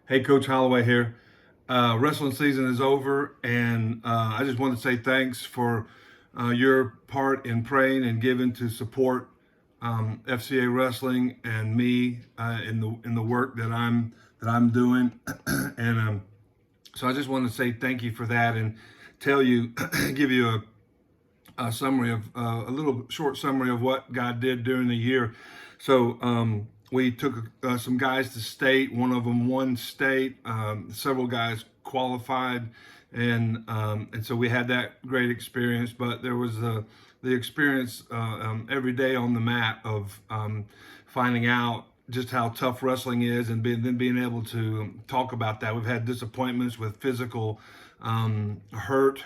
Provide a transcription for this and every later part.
Hey, Coach Holloway here. Wrestling season is over, and I just want to say thanks for your part in praying and giving to support FCA Wrestling and me in the work that I'm doing. and So I just want to say thank you for that and tell you, give you a summary of a little short summary of what God did during the year. So we took some guys to state. One of them won state. Several guys qualified, and so we had that great experience. But there was the experience every day on the mat of finding out just how tough wrestling is, and then being able to talk about that. We've had disappointments with physical hurt,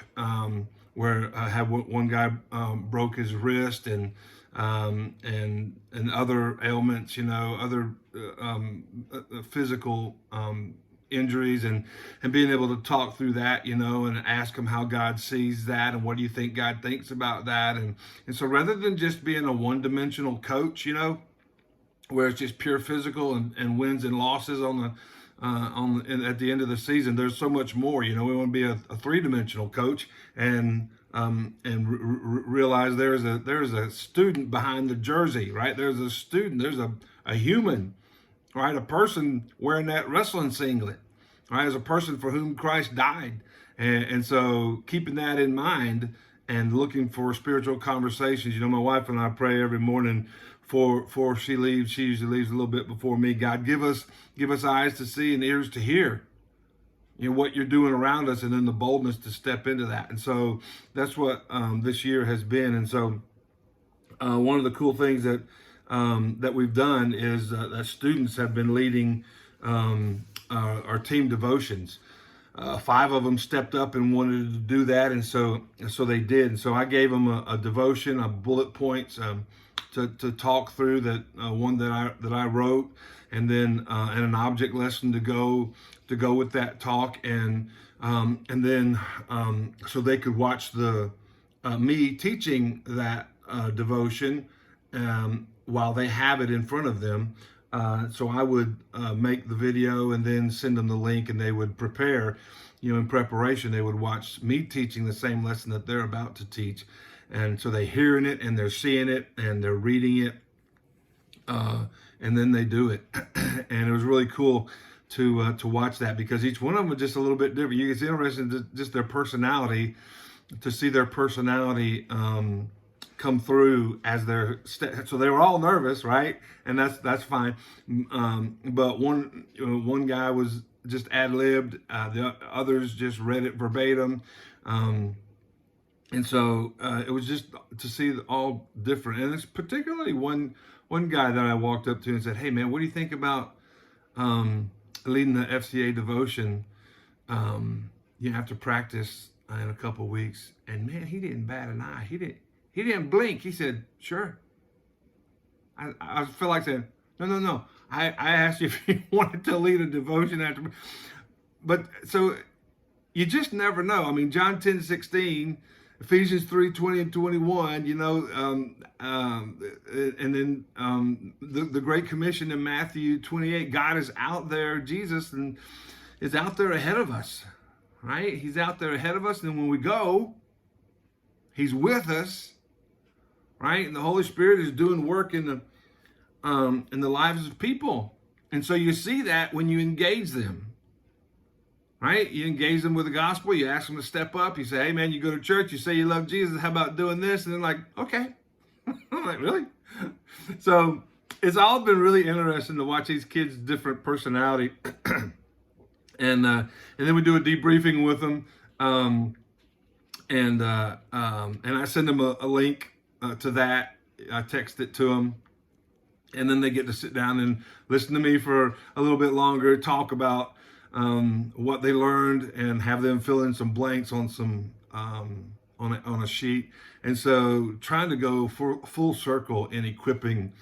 where I had one guy broke his wrist, and other ailments, other physical injuries, and being able to talk through that, and ask him how God sees that and what do you think God thinks about that, and so rather than just being a one-dimensional coach, where it's just pure physical and wins and losses at the end of the season. There's so much more. We want to be a three-dimensional coach and realize there's a student behind the jersey, right? There's a student. There's a human, right? A person wearing that wrestling singlet, right? As a person for whom Christ died, and so keeping that in mind and looking for spiritual conversations. My wife and I pray every morning before she leaves. She usually leaves a little bit before me. God, give us eyes to see and ears to hear, what you're doing around us, and then the boldness to step into that. And so that's what this year has been. And so one of the cool things that we've done is that students have been leading our team devotions. 5 of them stepped up and wanted to do that, and so they did. And so I gave them a devotion, a bullet points to talk through, that one that I wrote, and then and an object lesson to go with that talk, and then so they could watch the me teaching that devotion while they have it in front of them. So I would make the video and then send them the link, and they would prepare. In preparation, they would watch me teaching the same lesson that they're about to teach. And so they're hearing it, and they're seeing it, and they're reading it, and then they do it. And it was really cool to watch that, because each one of them was just a little bit different. It's interesting to just their personality, to see their personality come through as so they were all nervous, right? And that's fine. But one guy was just ad-libbed, the others just read it verbatim. And so it was just to see all different. And it's particularly one guy that I walked up to and said, "Hey man, what do you think about leading the FCA devotion after practice in a couple of weeks?" And man, he didn't bat an eye. He didn't blink. He said, "Sure." I feel like saying, No. I asked you if you wanted to lead a devotion after. But so you just never know. I mean, John 10:16, Ephesians 3:20 and 21, and then the Great Commission in Matthew 28. God is out there, Jesus, and is out there ahead of us, right? He's out there ahead of us, and when we go, He's with us, right? And the Holy Spirit is doing work in the lives of people. And so you see that when you engage them. Right? You engage them with the gospel. You ask them to step up. You say, "Hey, man, you go to church. You say you love Jesus. How about doing this?" And they're like, "Okay." I'm like, "Really?" So it's all been really interesting to watch these kids' different personality. And then we do a debriefing with them. And I send them a link to that. I text it to them. And then they get to sit down and listen to me for a little bit longer, talk about what they learned, and have them fill in some blanks on some on a sheet. And so trying to go full circle in equipping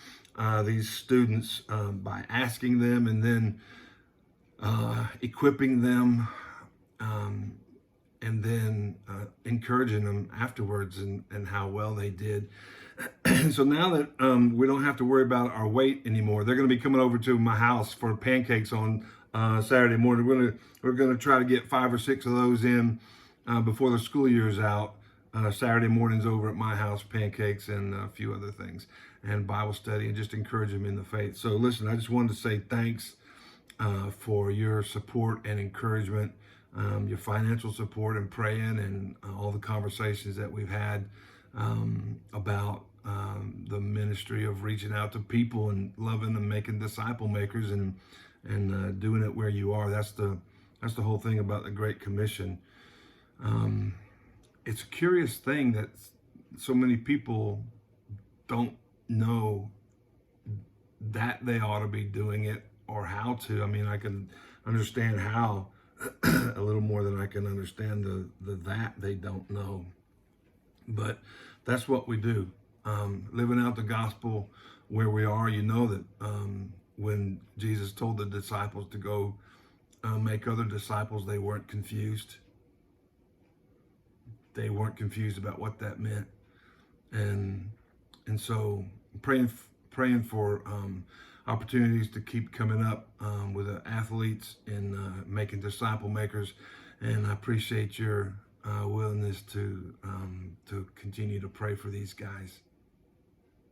these students by asking them, and then equipping them, and then encouraging them afterwards, and how well they did. So now that we don't have to worry about our weight anymore, they're going to be coming over to my house for pancakes on Saturday morning. We're gonna try to get 5 or 6 of those in before the school year is out. Saturday mornings over at my house, pancakes and a few other things, and Bible study, and just encourage them in the faith. So listen, I just wanted to say thanks for your support and encouragement, your financial support and praying, and all the conversations that we've had about the ministry of reaching out to people and loving and making disciple makers, and doing it where you are. That's the whole thing about the Great Commission. It's a curious thing that so many people don't know that they ought to be doing it or how to. I mean, I can understand how a little more than I can understand the that they don't know. But that's what we do. Living out the gospel where we are. You know that when Jesus told the disciples to go make other disciples, they weren't confused. They weren't confused about what that meant, and so praying for opportunities to keep coming up with athletes and making disciple makers, and I appreciate your willingness to continue to pray for these guys.